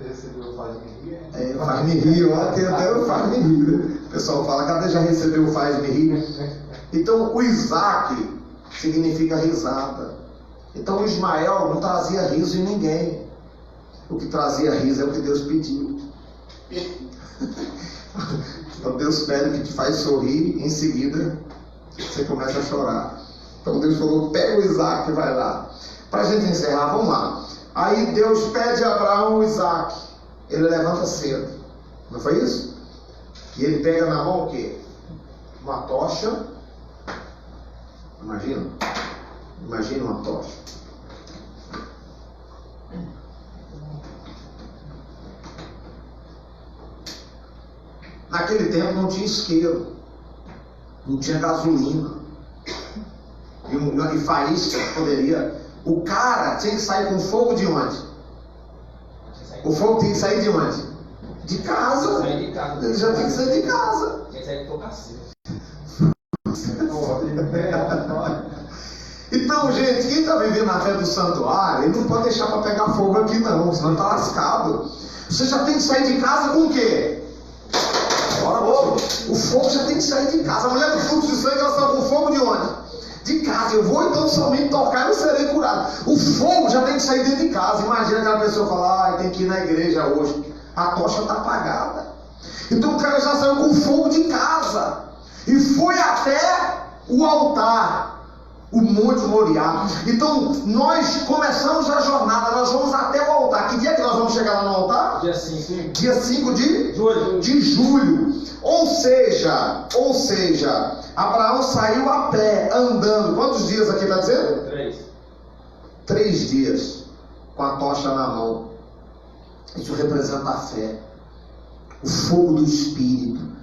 Recebeu faz-me rir. Faz-me rir, ó, tem até o faz-me rir. O pessoal fala, cadê já recebeu o faz-me rir? Então, o Isaac significa risada. Então, o Ismael não trazia riso em ninguém. O que trazia riso é o que Deus pediu. Então, Deus pede que te faz sorrir, em seguida, você começa a chorar. Então, Deus falou, pega o Isaac e vai lá. Para a gente encerrar, vamos lá. Aí, Deus pede a Abraão o Isaac. Ele levanta cedo. Não foi isso? E ele pega na mão o quê? Uma tocha. Imagina uma tocha. Naquele tempo não tinha isqueiro, não tinha gasolina e faísca poderia. O cara tinha que sair com fogo de onde? O fogo tinha que sair de onde? De casa. Ele já tinha que sair de casa. Tinha que sair de fogaceiro. Então, gente, quem está vivendo na fé do santuário, ele não pode deixar para pegar fogo aqui não, senão está lascado. Você já tem que sair de casa com o quê? O fogo já tem que sair de casa. A mulher do fluxo de sangue, ela está com fogo de onde? De casa. Eu vou então somente tocar e eu serei curado. O fogo já tem que sair dentro de casa. Imagina aquela pessoa falar, tem que ir na igreja hoje. A tocha está apagada. Então o cara já saiu com fogo de casa e foi até o altar. o Monte Moriá. Então, nós começamos a jornada, nós vamos até o altar. Que dia que nós vamos chegar lá no altar? Dia 5. Dia 5 de julho. Ou seja, Abraão saiu a pé, andando. Quantos dias aqui está dizendo? 3. 3 dias, com a tocha na mão. Isso representa a fé, o fogo do Espírito.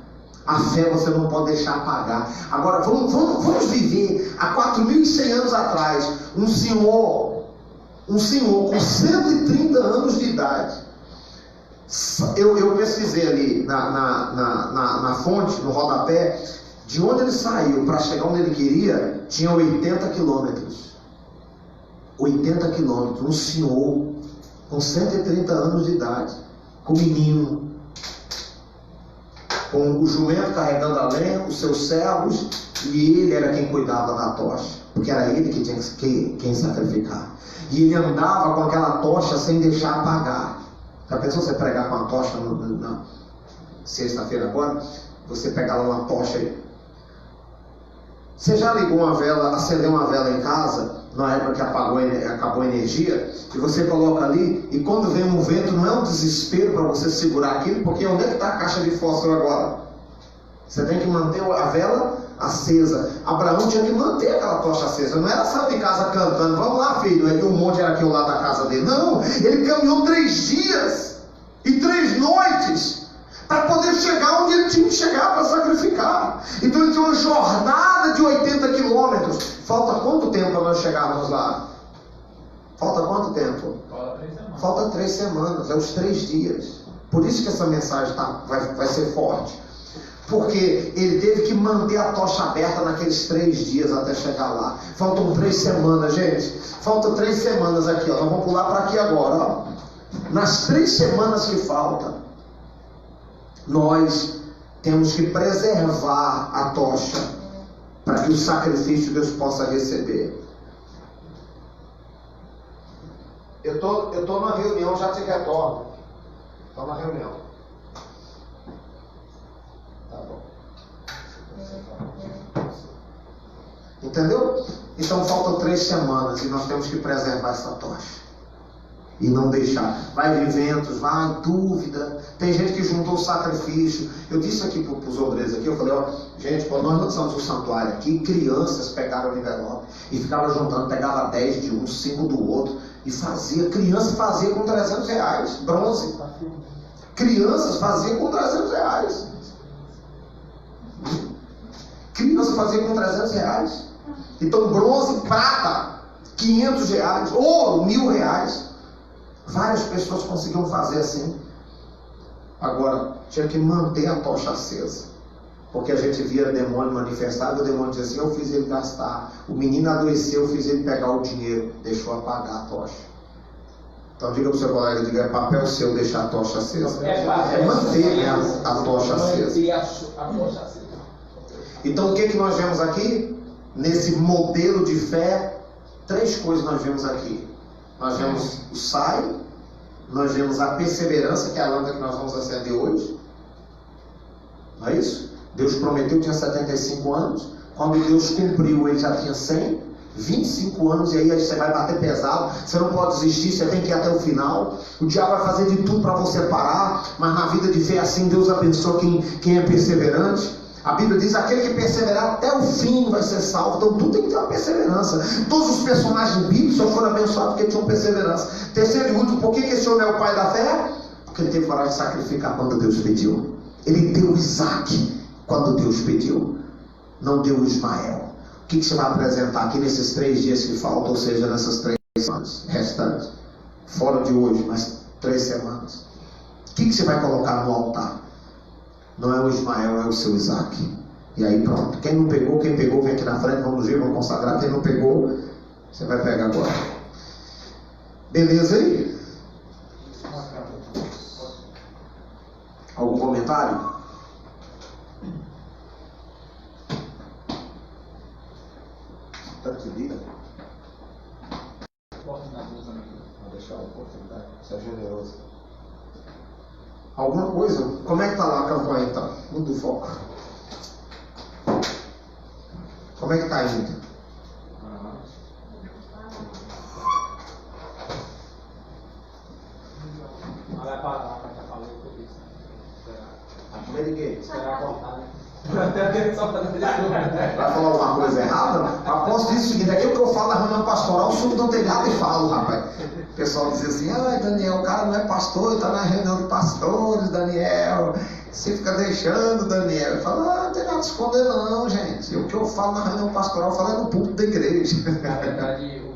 A fé você não pode deixar apagar. Agora, vamos viver há 4.100 anos atrás, um senhor com 130 anos de idade. Eu pesquisei ali na fonte, no rodapé, de onde ele saiu para chegar onde ele queria, tinha 80 quilômetros. 80 quilômetros. Um senhor com 130 anos de idade, com menino, com o jumento carregando a lenha, os seus servos, e ele era quem cuidava da tocha, porque era ele que tinha quem sacrificar. E ele andava com aquela tocha sem deixar apagar. Já pensou você pregar com a tocha na sexta-feira agora? Você pegar lá uma tocha aí. Você já ligou uma vela, acendeu uma vela em casa, na época que acabou a energia, e você coloca ali, e quando vem um vento, não é um desespero para você segurar aquilo, porque onde é que está a caixa de fósforo agora? Você tem que manter a vela acesa. Abraão tinha que manter aquela tocha acesa. Não era sair de casa cantando, vamos lá, filho, e o monte era aqui ao lado da casa dele. Não, ele caminhou 3 dias e 3 noites para poder chegar onde ele tinha que chegar para sacrificar. Então ele tinha uma jornada de 80 quilômetros. Falta quanto tempo para nós chegarmos lá? Falta quanto tempo? Falta 3 semanas, é os 3 dias. Por isso que essa mensagem vai ser forte. Porque ele teve que manter a tocha aberta naqueles 3 dias até chegar lá. Faltam 3 semanas, gente. Faltam 3 semanas aqui, ó. Nós vamos pular para aqui agora, ó. Nas 3 semanas que faltam, nós temos que preservar a tocha para que o sacrifício Deus possa receber. Eu tô na reunião, já te retorno. Estou na reunião. Tá bom. Entendeu? Então faltam 3 semanas e nós temos que preservar essa tocha. E não deixar. Vai vir ventos, vai dúvida. Tem gente que juntou o sacrifício. Eu disse aqui para os obreiros aqui, eu falei, ó, gente, quando nós lançamos o santuário aqui, crianças pegaram o envelope e ficavam juntando, pegava 10 de um, 5 do outro, e fazia. Criança fazia com R$300, bronze. Crianças faziam com R$300. Criança fazia com R$300. Então bronze, prata, R$500, ouro, R$1.000. Várias pessoas conseguiam fazer assim. Agora, tinha que manter a tocha acesa. Porque a gente via demônio manifestado, o demônio dizia assim, eu fiz ele gastar. O menino adoeceu, eu fiz ele pegar o dinheiro. Deixou apagar a tocha. Então diga para o seu colega, diga, é papel seu deixar a tocha acesa. É manter a tocha acesa. Então o que nós vemos aqui? Nesse modelo de fé, 3 coisas nós vemos aqui. Nós vemos o sai, nós vemos a perseverança, que é a lâmpada que nós vamos acender hoje. Não é isso? Deus prometeu, tinha 75 anos. Quando Deus cumpriu, ele já tinha 100, 25 anos, e aí você vai bater pesado. Você não pode desistir, você tem que ir até o final. O diabo vai fazer de tudo para você parar, mas na vida de fé assim, Deus abençoa quem é perseverante. A Bíblia diz, aquele que perseverar até o fim vai ser salvo. Então tudo tem que ter uma perseverança. Todos os personagens bíblicos só foram abençoados porque tinham perseverança. Terceiro e último, por que esse homem é o pai da fé? Porque ele teve coragem de sacrificar quando Deus pediu. Ele deu Isaac quando Deus pediu. Não deu Ismael. O que você vai apresentar aqui nesses 3 dias que faltam? Ou seja, nessas 3 semanas restantes. Fora de hoje, mas 3 semanas. O que você vai colocar no altar? Não é o Ismael, é o seu Isaac. E aí pronto. Quem pegou, vem aqui na frente, vamos ver, vamos consagrar. Quem não pegou, você vai pegar agora. Beleza aí? Algum comentário? Tanto de vida. Vou deixar a oportunidade. Você é generoso. Alguma coisa? Como é que está lá a campanha então? Muda o foco. Como é que está indo? parar, mas já falei por isso. Com medo de quê? Esperar cortar, né? Vai falar alguma coisa errada? Aposto isso o seguinte, aquilo que eu falo na reunião pastoral, subo do telhado e falo, rapaz. O pessoal diz assim, ai Daniel, o cara não é pastor, está na reunião de pastores, Daniel. Você fica deixando, Daniel. Eu falo, não tem nada a esconder não, gente. O que eu falo na reunião pastoral, eu falo é no púlpito da igreja. Na verdade,